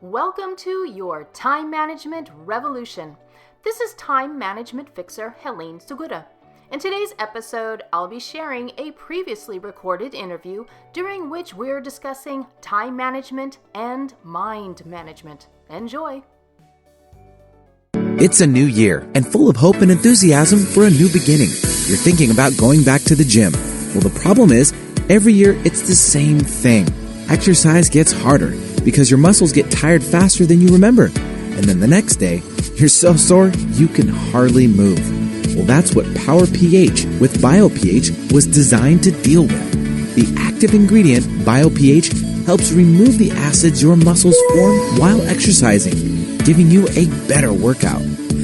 Welcome to your Time Management Revolution. This is Time Management Fixer Helene Segura. In today's episode, I'll be sharing a previously recorded interview during which we're discussing time management and mind management. Enjoy! It's a new year and full of hope and enthusiasm for a new beginning. You're thinking about going back to the gym. Well, the problem is, every year it's the same thing. Exercise gets harder because your muscles get tired faster than you remember. And then the next day, you're so sore you can hardly move. Well, that's what Power pH with BioPH was designed to deal with. The active ingredient, BioPH, helps remove the acids your muscles form while exercising, giving you a better workout.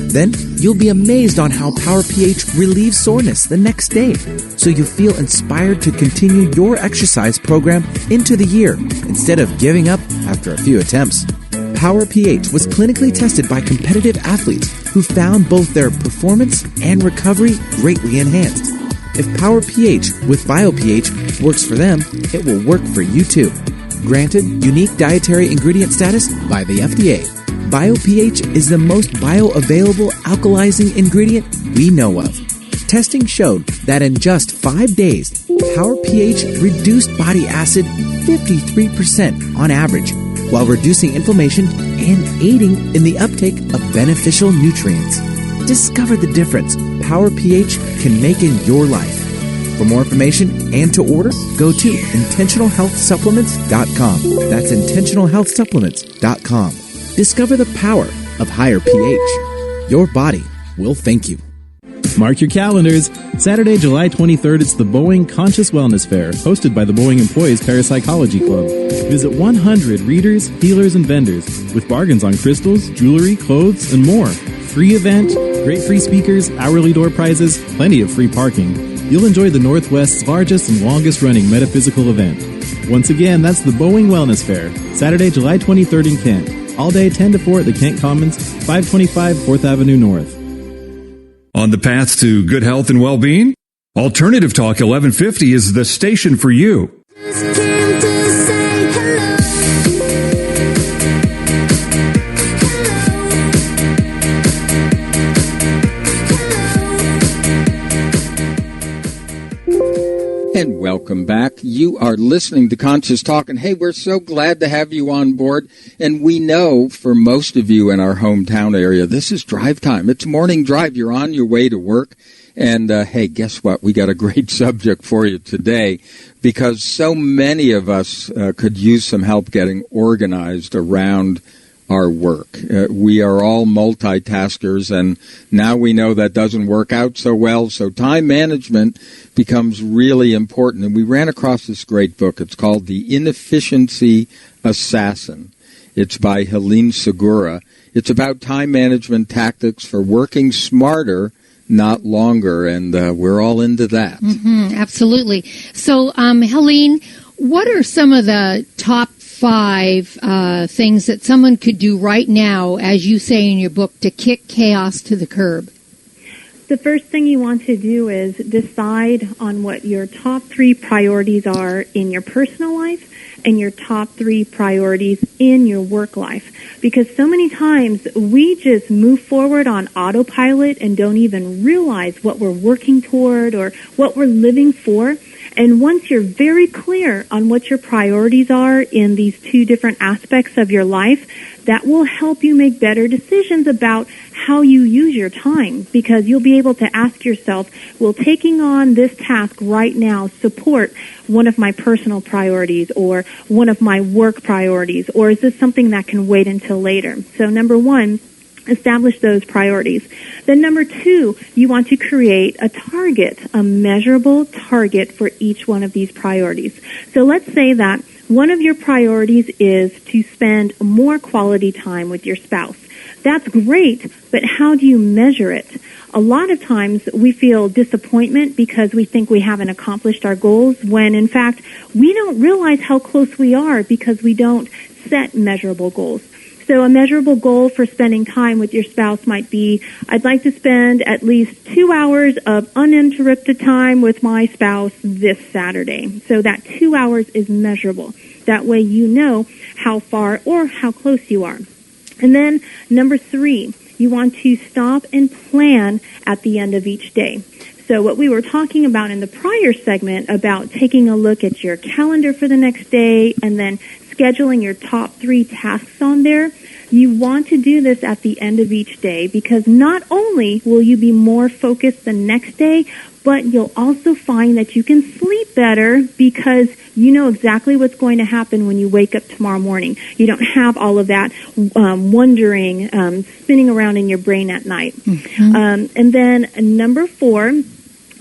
Then, you'll be amazed on how Power pH relieves soreness the next day, so you feel inspired to continue your exercise program into the year instead of giving up after a few attempts. Power pH was clinically tested by competitive athletes who found both their performance and recovery greatly enhanced. If Power pH with BioPH works for them, it will work for you too. Granted unique dietary ingredient status by the FDA. BioPH is the most bioavailable alkalizing ingredient we know of. Testing showed that in just 5 days, Power pH reduced body acid 53% on average, while reducing inflammation and aiding in the uptake of beneficial nutrients. Discover the difference Power pH can make in your life. For more information and to order, go to intentionalhealthsupplements.com. That's intentionalhealthsupplements.com. Discover the power of higher pH. Your body will thank you. Mark your calendars. Saturday, July 23rd, it's the Boeing Conscious Wellness Fair, hosted by the Boeing Employees Parapsychology Club. Visit 100 readers, healers, and vendors with bargains on crystals, jewelry, clothes, and more. Free event, great free speakers, hourly door prizes, plenty of free parking. You'll enjoy the Northwest's largest and longest-running metaphysical event. Once again, that's the Boeing Wellness Fair, Saturday, July 23rd in Kent. All day 10 to 4 at the Kent Commons, 525 4th Avenue North. On the path to good health and well-being? Alternative Talk 1150 is the station for you. And welcome back. You are listening to Conscious Talk, and hey, we're so glad to have you on board. And we know for most of you in our hometown area, this is drive time. It's morning drive. You're on your way to work. And hey, guess what? We got a great subject for you today because so many of us could use some help getting organized around our work. We are all multitaskers, and now we know that doesn't work out so well, so time management becomes really important. And we ran across this great book. It's called The Inefficiency Assassin. It's by Helene Segura. It's about time management tactics for working smarter, not longer, and we're all into that. Absolutely. So, Helene, what are some of the top 5 things that someone could do right now, as you say in your book, to kick chaos to the curb? The first thing you want to do is decide on what your top 3 priorities are in your personal life and your top 3 priorities in your work life. Because so many times we just move forward on autopilot and don't even realize what we're working toward or what we're living for. And once you're very clear on what your priorities are in these 2 different aspects of your life, that will help you make better decisions about how you use your time, because you'll be able to ask yourself, will taking on this task right now support one of my personal priorities or one of my work priorities, or is this something that can wait until later? So number 1, establish those priorities. Then number 2, you want to create a target, a measurable target for each one of these priorities. So let's say that one of your priorities is to spend more quality time with your spouse. That's great, but how do you measure it? A lot of times we feel disappointment because we think we haven't accomplished our goals, when in fact we don't realize how close we are because we don't set measurable goals. So a measurable goal for spending time with your spouse might be, I'd like to spend at least 2 hours of uninterrupted time with my spouse this Saturday. So that 2 hours is measurable. That way you know how far or how close you are. And then number 3, you want to stop and plan at the end of each day. So what we were talking about in the prior segment about taking a look at your calendar for the next day and then scheduling your top 3 tasks on there, you want to do this at the end of each day because not only will you be more focused the next day, but you'll also find that you can sleep better because you know exactly what's going to happen when you wake up tomorrow morning. You don't have all of that wondering, spinning around in your brain at night. Mm-hmm. And then number 4,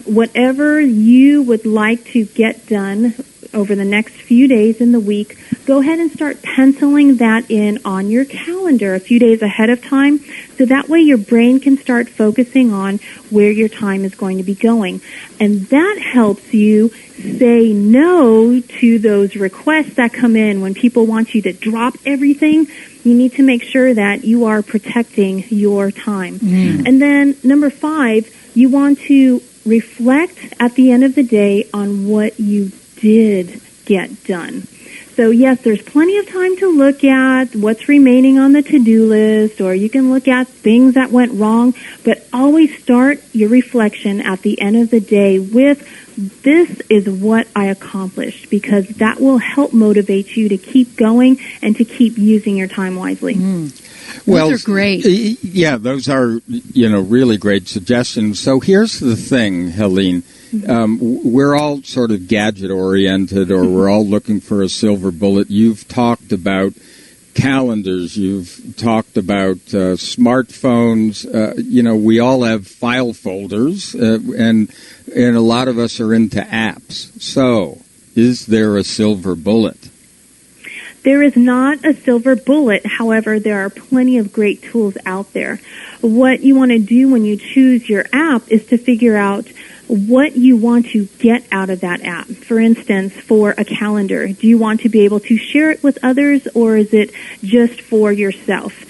whatever you would like to get done over the next few days in the week, go ahead and start penciling that in on your calendar a few days ahead of time, so that way your brain can start focusing on where your time is going to be going. And that helps you say no to those requests that come in when people want you to drop everything. You need to make sure that you are protecting your time. And then number 5, you want to reflect at the end of the day on what you did get done. So yes, there's plenty of time to look at what's remaining on the to-do list, or you can look at things that went wrong, but always start your reflection at the end of the day with, this is what I accomplished, because that will help motivate you to keep going and to keep using your time wisely. Well, those are great. Yeah, those are, really great suggestions. So here's the thing, Helene. We're all sort of gadget-oriented, or we're all looking for a silver bullet. You've talked about calendars. You've talked about smartphones. We all have file folders, and a lot of us are into apps. So is there a silver bullet? There is not a silver bullet. However, there are plenty of great tools out there. What you want to do when you choose your app is to figure out what you want to get out of that app. For instance, for a calendar, do you want to be able to share it with others, or is it just for yourself?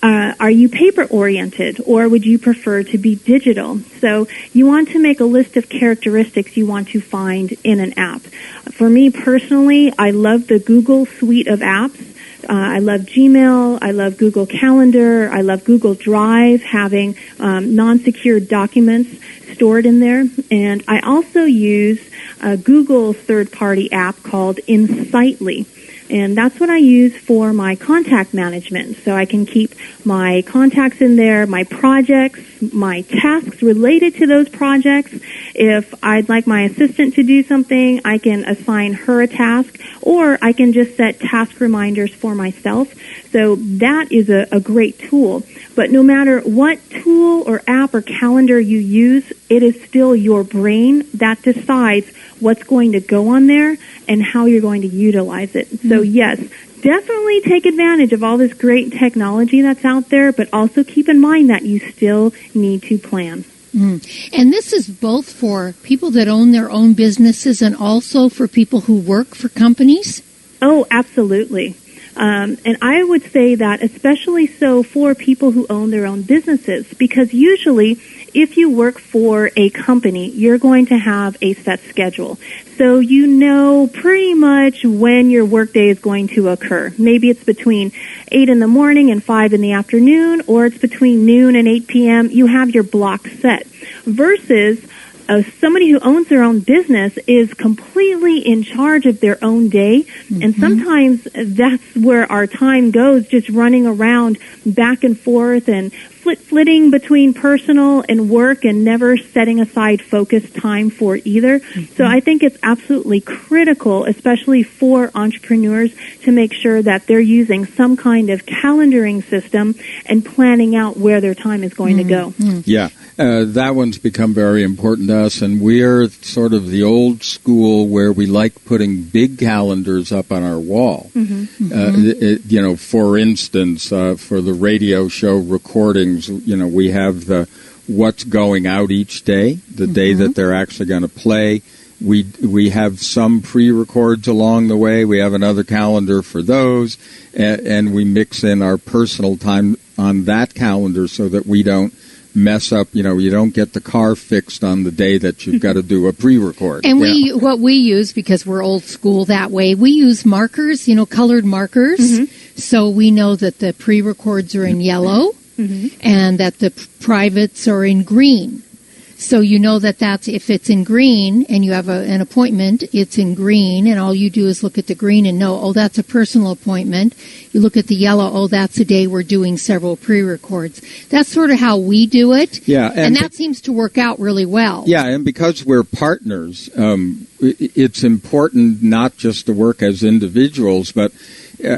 Are you paper-oriented, or would you prefer to be digital? So you want to make a list of characteristics you want to find in an app. For me personally, I love the Google suite of apps. I love Gmail. I love Google Calendar. I love Google Drive, having non-secure documents stored in there. And I also use a Google third-party app called Insightly. And that's what I use for my contact management. So I can keep my contacts in there, my projects, my tasks related to those projects. If I'd like my assistant to do something, I can assign her a task, or I can just set task reminders for myself. So that is a great tool. But no matter what tool or app or calendar you use, it is still your brain that decides what's going to go on there and how you're going to utilize it. So yes, definitely take advantage of all this great technology that's out there, but also keep in mind that you still need to plan. And this is both for people that own their own businesses and also for people who work for companies? Oh, absolutely. And I would say that especially so for people who own their own businesses, because usually if you work for a company, you're going to have a set schedule. So you know pretty much when your workday is going to occur. Maybe it's between 8 in the morning and 5 in the afternoon, or it's between noon and 8 p.m. You have your block set. Versus somebody who owns their own business is completely in charge of their own day, and sometimes that's where our time goes, just running around back and forth and flitting between personal and work and never setting aside focused time for either. So I think it's absolutely critical, especially for entrepreneurs, to make sure that they're using some kind of calendaring system and planning out where their time is going to go. Yeah, that one's become very important to us, and we're sort of the old school where we like putting big calendars up on our wall. For instance, for the radio show recordings, we have the what's going out each day, the day that they're actually going to play, We have some pre-records along the way. We have another calendar for those, and we mix in our personal time on that calendar so that we don't mess up. You don't get the car fixed on the day that you've got to do a pre-record. And what we use, because we're old school that way, we use markers, colored markers, so we know that the pre-records are in yellow and that the privates are in green. So you know that's if it's in green and you have an appointment, it's in green, and all you do is look at the green and know, oh, that's a personal appointment. You look at the yellow, oh, that's a day we're doing several pre-records. That's sort of how we do it. Yeah, and that seems to work out really well. Yeah, and because we're partners, it's important not just to work as individuals, but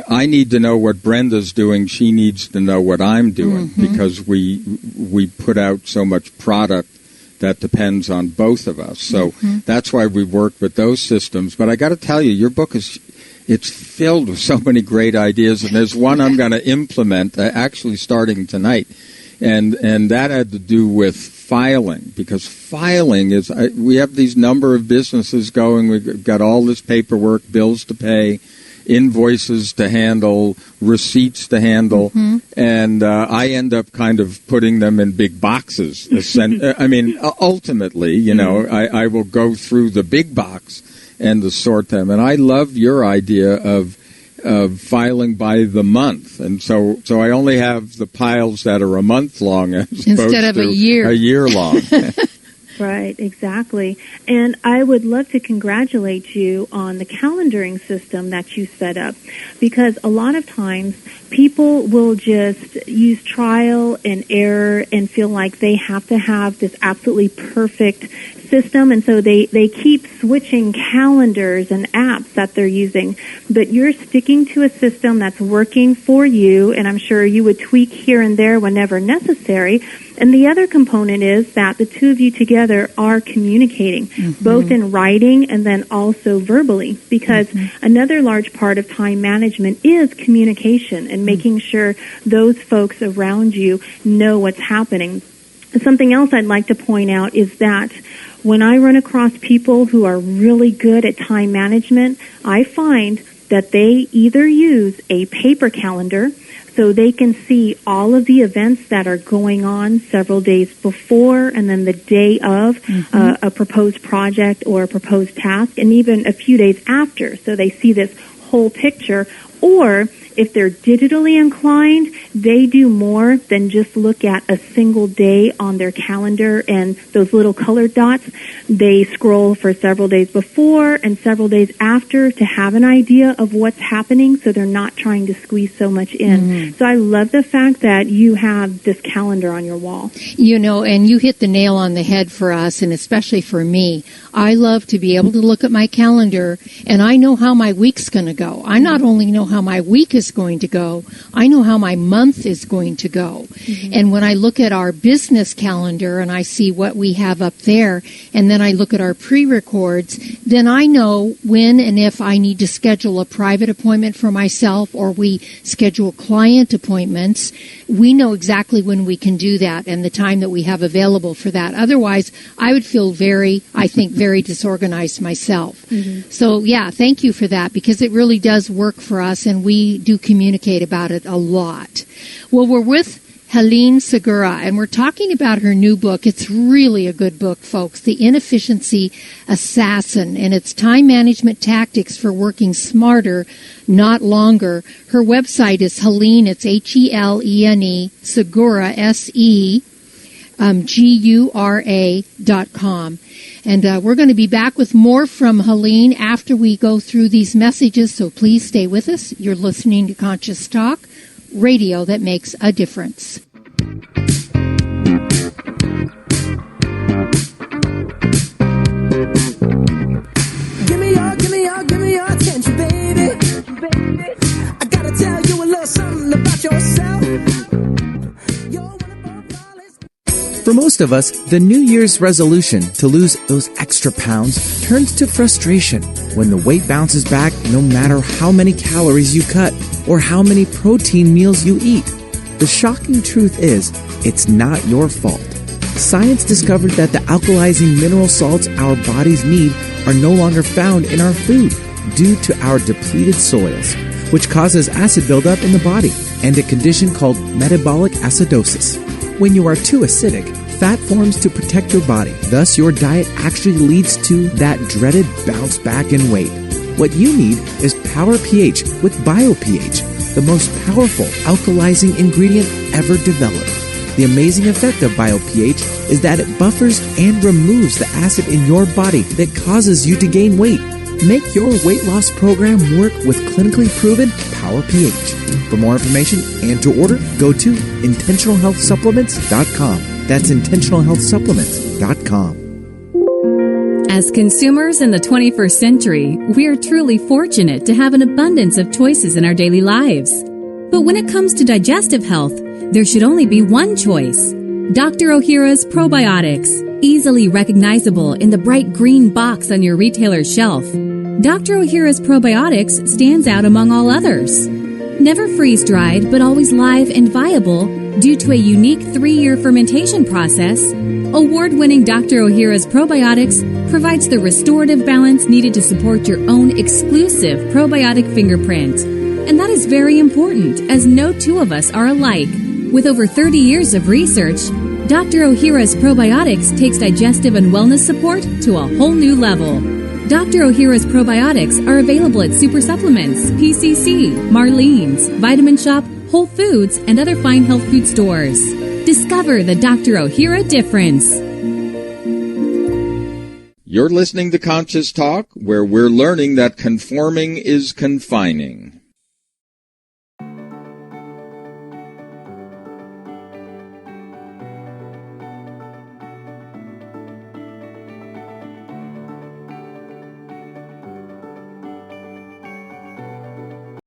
I need to know what Brenda's doing. She needs to know what I'm doing because we put out so much product that depends on both of us. So that's why we work with those systems. But I got to tell you, your book it's filled with so many great ideas, and there's one I'm going to implement actually starting tonight, and that had to do with filing, because filing is we have these number of businesses going. We've got all this paperwork, bills to pay, invoices to handle, receipts to handle, and I end up kind of putting them in big boxes. I mean, ultimately, I will go through the big box and to sort them. And I love your idea of filing by the month, and so I only have the piles that are a month long as instead of a year long. Right, exactly. And I would love to congratulate you on the calendaring system that you set up, because a lot of times people will just use trial and error and feel like they have to have this absolutely perfect system, and so they keep switching calendars and apps that they're using. But you're sticking to a system that's working for you, and I'm sure you would tweak here and there whenever necessary. And the other component is that the two of you together are communicating, both in writing and then also verbally, because another large part of time management is communication and making sure those folks around you know what's happening. Something else I'd like to point out is that when I run across people who are really good at time management, I find that they either use a paper calendar so they can see all of the events that are going on several days before and then the day of a proposed project or a proposed task, and even a few days after, so they see this whole picture. Or if they're digitally inclined, they do more than just look at a single day on their calendar and those little colored dots. They scroll for several days before and several days after to have an idea of what's happening, so they're not trying to squeeze so much in. So I love the fact that you have this calendar on your wall. And you hit the nail on the head for us, and especially for me. I love to be able to look at my calendar, and I know how my week's going to go. I not only know how my week is going to go, I know how my month is going to go. And when I look at our business calendar and I see what we have up there, and then I look at our pre-records, then I know when and if I need to schedule a private appointment for myself, or we schedule client appointments. We know exactly when we can do that and the time that we have available for that. Otherwise, I would feel very disorganized myself. So, yeah, thank you for that, because it really does work for us, and we do communicate about it a lot. Well, we're with Helene Segura, and we're talking about her new book. It's really a good book, folks, The Inefficiency Assassin, and it's time management tactics for working smarter, not longer. Her website is Helene, it's Helene, Segura, SEGURA.com. And we're going to be back with more from Helene after we go through these messages, so please stay with us. You're listening to Conscious Talk, radio that makes a difference. Give me your attention, baby. I gotta tell you a little something about yourself. For most of us, the New Year's resolution to lose those extra pounds turns to frustration when the weight bounces back no matter how many calories you cut or how many protein meals you eat. The shocking truth is, it's not your fault. Science discovered that the alkalizing mineral salts our bodies need are no longer found in our food due to our depleted soils, which causes acid buildup in the body and a condition called metabolic acidosis. When you are too acidic, fat forms to protect your body. Thus, your diet actually leads to that dreaded bounce back in weight. What you need is Power pH with BioPH, the most powerful alkalizing ingredient ever developed. The amazing effect of BioPH is that it buffers and removes the acid in your body that causes you to gain weight. Make your weight loss program work with clinically proven Power pH. For more information and to order, go to intentionalhealthsupplements.com. That's intentionalhealthsupplements.com. As consumers in the 21st century, we are truly fortunate to have an abundance of choices in our daily lives. But when it comes to digestive health, there should only be one choice. Dr. Ohhira's Probiotics, easily recognizable in the bright green box on your retailer's shelf. Dr. Ohhira's Probiotics stands out among all others. Never freeze-dried, but always live and viable due to a unique 3-year fermentation process, award-winning Dr. Ohhira's Probiotics provides the restorative balance needed to support your own exclusive probiotic fingerprint. And that is very important, as no two of us are alike. With over 30 years of research, Dr. Ohhira's Probiotics takes digestive and wellness support to a whole new level. Dr. Ohhira's Probiotics are available at Super Supplements, PCC, Marlene's, Vitamin Shop, Whole Foods, and other fine health food stores. Discover the Dr. Ohhira difference. You're listening to Conscious Talk, where we're learning that conforming is confining.